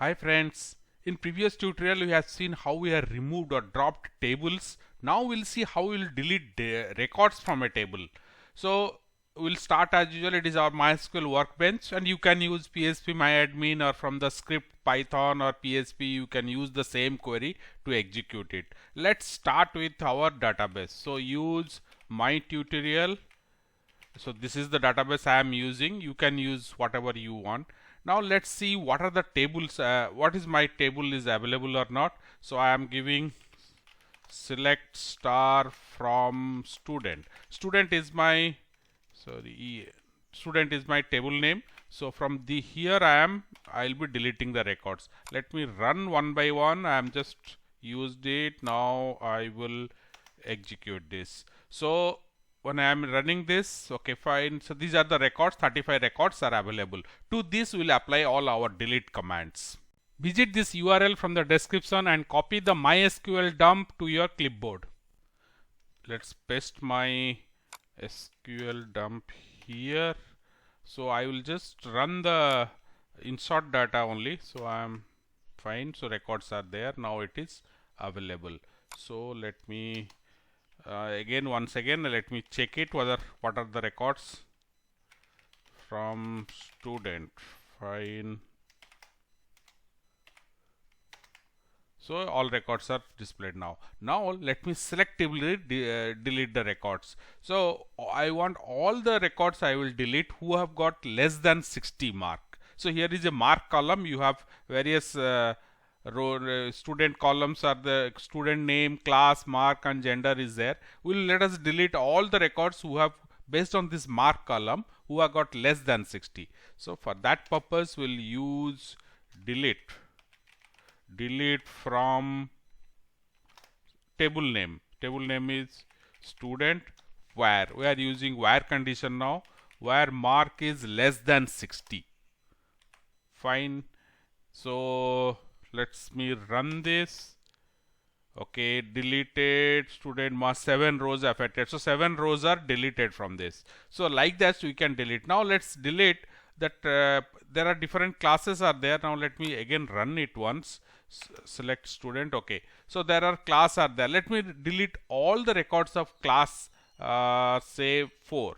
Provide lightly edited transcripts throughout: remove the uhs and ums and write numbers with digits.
Hi friends, in previous tutorial we have seen how we have removed or dropped tables. Now we'll see how we'll delete records from a table. So we'll start as usual. It is our MySQL workbench and you can use phpMyAdmin or from the script Python or PHP you can use the same query to execute it. Let's start with our database. So use MyTutorial. So this is the database I am using. You can use whatever you want. Now let's see what are the tables, what is my table is available or not. So I am giving select star from student. Student is my student is my table name. So from the here I'll be deleting the records. Let me run one by one. I am just used it. Now I will execute this. So when I am running this, okay, fine. So these are the records, 35 records are available. To this we will apply all our delete commands. Visit this URL from the description and copy the MySQL dump to your clipboard. Let's paste my SQL dump here. So I will just run the insert data only. So I am fine. So records are there. Now it is available. So let me once again let me check it whether what are the records from student. Fine. So all records are displayed now. Now let me selectively delete the records. So I want all the records I will delete who have got less than 60 mark. So here is a mark column. You have various student columns are the student name, class, mark and gender is there. Let us delete all the records who have based on this mark column who have got less than 60. So for that purpose we'll use delete from table name. Table name is student where we are using where condition now, where mark is less than 60. Fine. So let's me run this. Okay, deleted student mark 7 rows affected. So 7 rows are deleted from this. So like that we can delete. Now let's delete that there are different classes are there. Now let me again run it once. Select student. Okay, so there are class are there. Let me delete all the records of class say 4.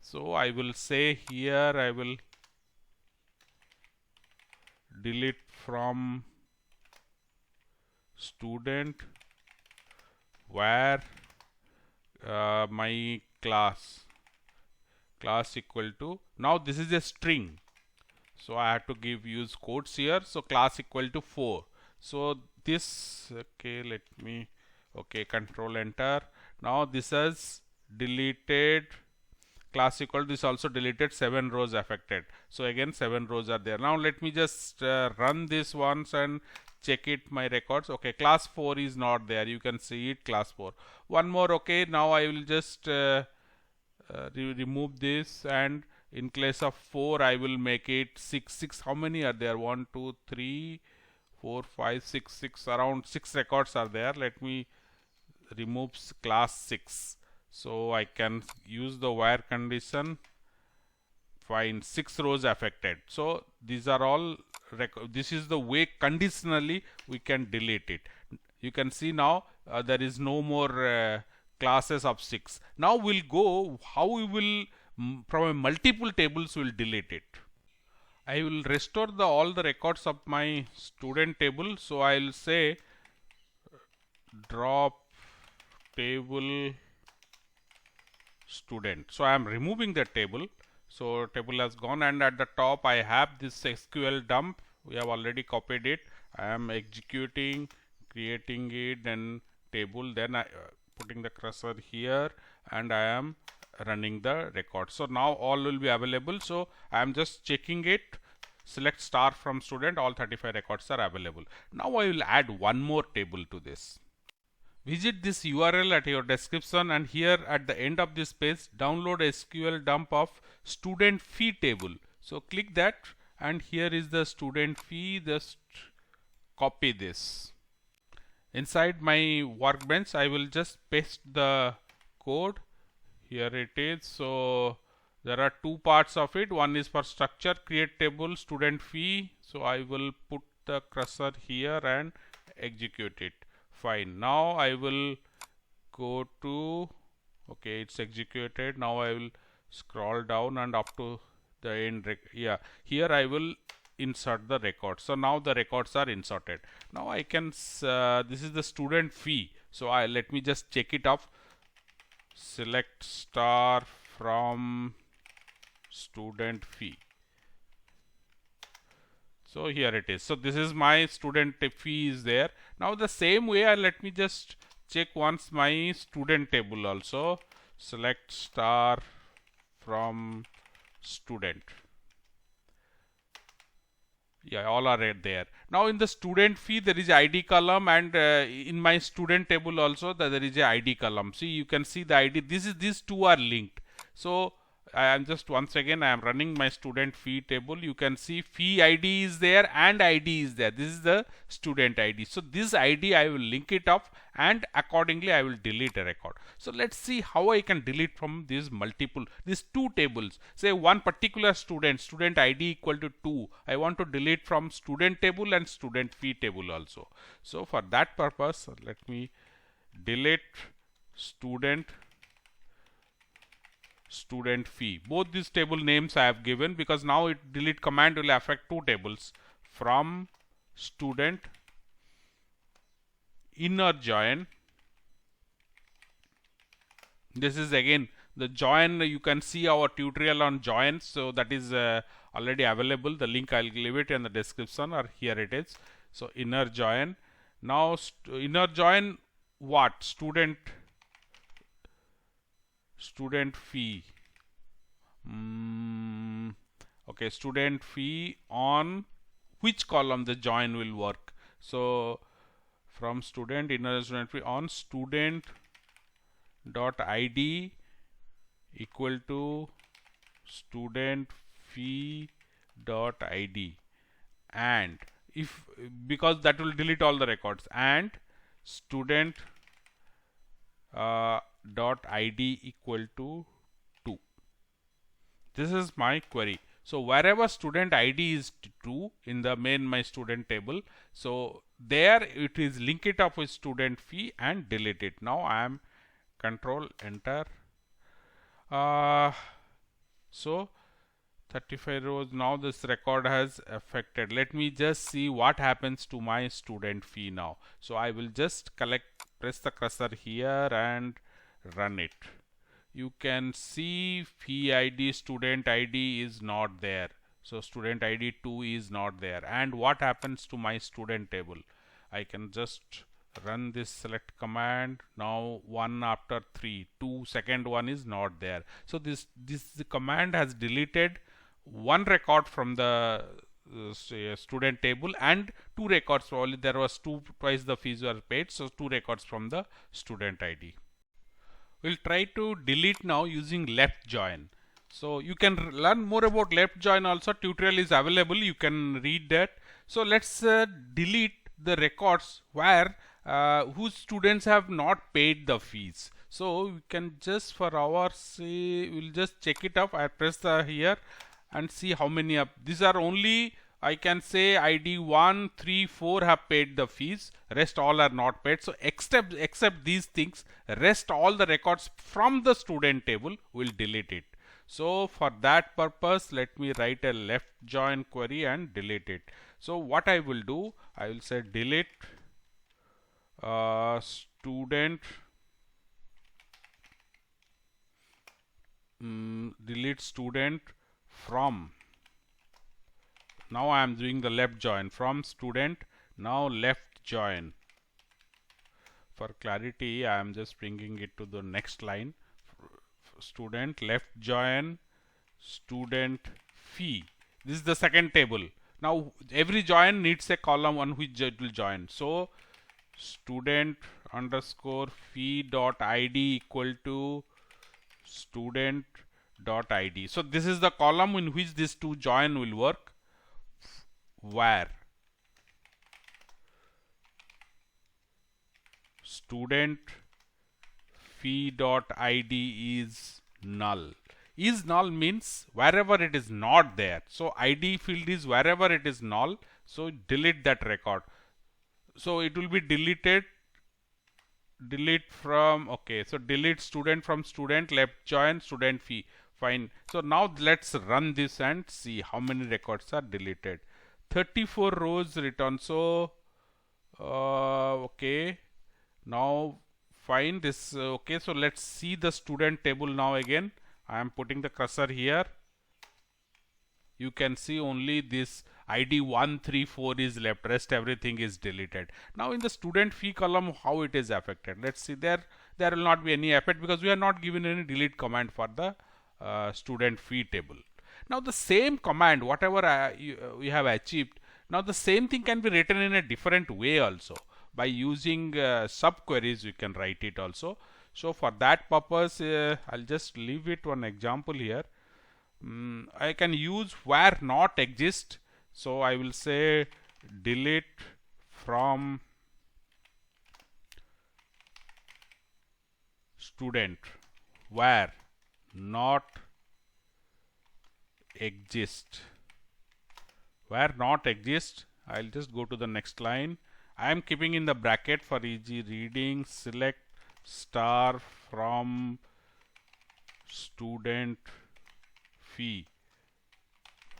So I will say here I will delete from student where my class equal to, now this is a string, so I have to use quotes here. So class equal to 4. So this, okay, let me, okay, control enter. Now this is deleted class equal, this also deleted 7 rows affected. So again 7 rows are there. Now let me just run this once and check it my records. Okay, class 4 is not there. You can see it, class 4. One more. Okay, now I will just remove this, and in place of 4 I will make it 6. How many are there? 1 2 3 4 5 6 around 6 records are there. Let me remove class 6. So I can use the where condition. Fine, 6 rows affected. So these are all this is the way conditionally we can delete it. You can see now there is no more classes of 6. Now we'll go how we will from a multiple tables will delete it. I will restore all the records of my student table. So I'll say drop table student. So I am removing the table. So table has gone, and at the top I have this SQL dump. We have already copied it. I am executing, creating it, and table. Then I putting the cursor here, and I am running the record. So now all will be available. So I am just checking it. Select star from student. All 35 records are available. Now I will add one more table to this. Visit this URL at your description, and here at the end of this page download SQL dump of student fee table. So click that, and here is the student fee. Just copy this. Inside my workbench I will just paste the code. Here it is. So There are two parts of it. One is for structure, create table, student fee. So I will put the cursor here and execute it. Fine. Now I will go to, okay, it's executed. Now I will scroll down and up to the end. Yeah, here I will insert the record. So now the records are inserted. Now I can, this is the student fee. So let me just check it off. Select star from student fee. So here it is. So this is my student fee is there. Now the same way, let me just check once my student table also. Select star from student. Yeah, all are right there. Now in the student fee there is ID column, and in my student table also there is a ID column. See, you can see the ID. These two are linked. So I am just once again I am running my student fee table. You can see fee ID is there and ID is there. This is the student ID. So this ID I will link it up, and accordingly I will delete a record. So let's see how I can delete from these two tables. Say one particular student ID equal to 2. I want to delete from student table and student fee table also. So for that purpose, let me delete student fee. Both these table names I have given, because now it delete command will affect two tables. From student inner join. This is again the join. You can see our tutorial on joins, so that is already available. The link I'll leave it in the description, or here it is. So inner join. Now inner join what? Student fee. Okay, student fee on which column the join will work. So from student inner student fee on student dot id equal to student fee dot id, and if, because that will delete all the records, and student dot id equal to 2. This is my query. So wherever student ID is 2 in the main my student table, so there it is link it up with student fee and delete it. Now I am control enter. So 35 rows. Now this record has affected. Let me just see what happens to my student fee now. So I will just press the cursor here and run it. You can see fee ID, student ID is not there. So student ID 2 is not there. And what happens to my student table? I can just run this select command. Now 1 after 3, 2, second one is not there. So this command has deleted one record from the student table, and 2 records. Probably there was twice the fees were paid, so 2 records from the student ID. We'll try to delete now using left join. So you can learn more about left join also. Tutorial is available. You can read that. So let's delete the records where whose students have not paid the fees. So we can just, for our say, we'll just check it up. I press the here and see how many of these are only. I can say ID 1, 3, 4 have paid the fees, rest all are not paid. So except these things, rest all the records from the student table will delete it. So for that purpose, let me write a left join query and delete it. So what I will do, I will say delete student delete student from. Now I am doing the left join from student. Now left join. For clarity, I am just bringing it to the next line. Student left join student fee. This is the second table. Now every join needs a column on which it will join. So student underscore fee dot id equal to student dot id. So this is the column in which these two join will work. Where student fee dot id is null. is null means wherever it is not there. So ID field is wherever it is null. So delete that record. So it will be deleted. Delete from, okay, so delete student from student, left join student fee. Fine. So now let's run this and see how many records are deleted. 34 rows written. So okay, now fine, this okay, so let's see the student table now again. I am putting the cursor here. You can see only this ID 134 is left, rest everything is deleted. Now in the student fee column, how it is affected? Let's see, there will not be any effect because we are not given any delete command for the student fee table. Now the same command, whatever we have achieved, now the same thing can be written in a different way also. By using subqueries we can write it also. So for that purpose, I'll just leave it one example here. I can use where not exist. So I will say delete from student where not exist. Where not exist, I'll just go to the next line. I am keeping in the bracket for easy reading, select star from student fee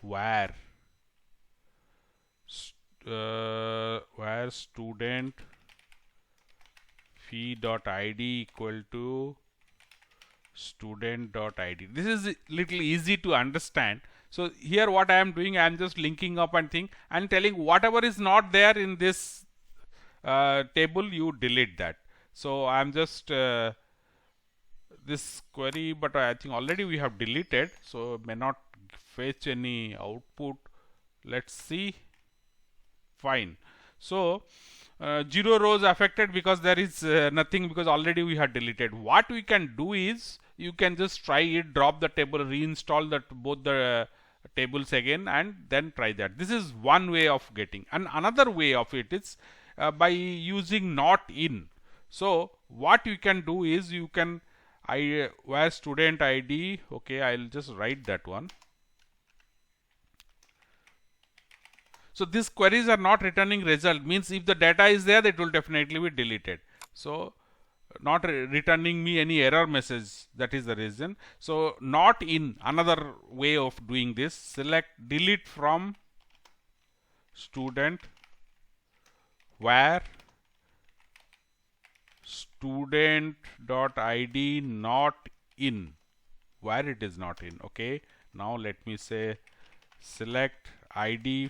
where student fee dot id equal to student dot id. This is little easy to understand. So here what I am doing, I am just linking up and telling whatever is not there in this table, you delete that. So I am just this query, but I think already we have deleted, so may not fetch any output. Let's see. Fine. So 0 rows affected because there is nothing, because already we have deleted. What we can do is, you can just try it, drop the table, reinstall both the tables again, and then try that. This is one way of getting. And another way of it is by using not in. So what you can do is, you can where student ID, okay, I'll just write that one. So these queries are not returning result, means if the data is there, it will definitely be deleted. So not returning me any error message, that is the reason. So not in, another way of doing this, select delete from student where student dot id not in, where it is not in. Okay, now let me say select id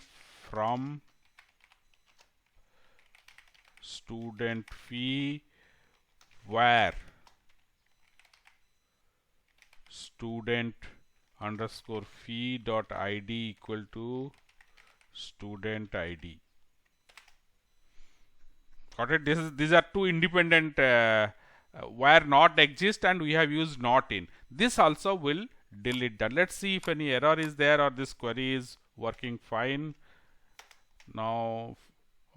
from student fee where student underscore fee dot id equal to student id. Got it? These are two independent where not exist, and we have used not in. This also will delete that. Let's see if any error is there or this query is working fine. Now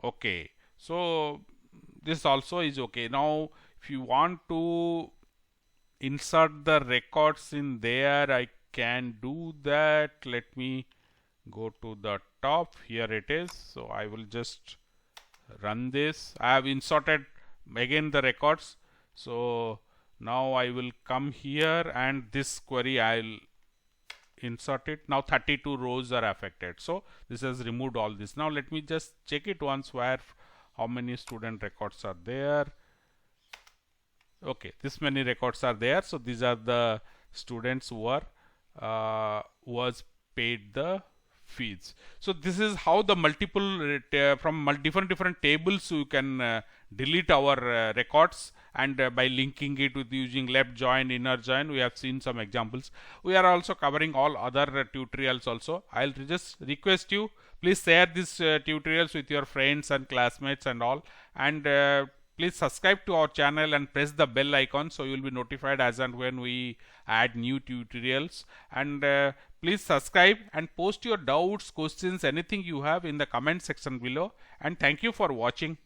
okay, so this also is okay. Now if you want to insert the records in there, I can do that. Let me go to the top. Here it is. So I will just run this. I have inserted again the records. So now I will come here, and this query I'll insert it. Now 32 rows are affected. So this has removed all this. Now let me just check it once, where how many student records are there. Okay, this many records are there. So these are the students who are was paid the fees. So this is how the multiple from different tables you can delete our records, and by linking it with using left join, inner join. We have seen some examples. We are also covering all other tutorials also. I'll just request you, please share these tutorials with your friends and classmates and all, and please subscribe to our channel and press the bell icon, so you will be notified as and when we add new tutorials. And please subscribe and post your doubts, questions, anything you have in the comment section below. And thank you for watching.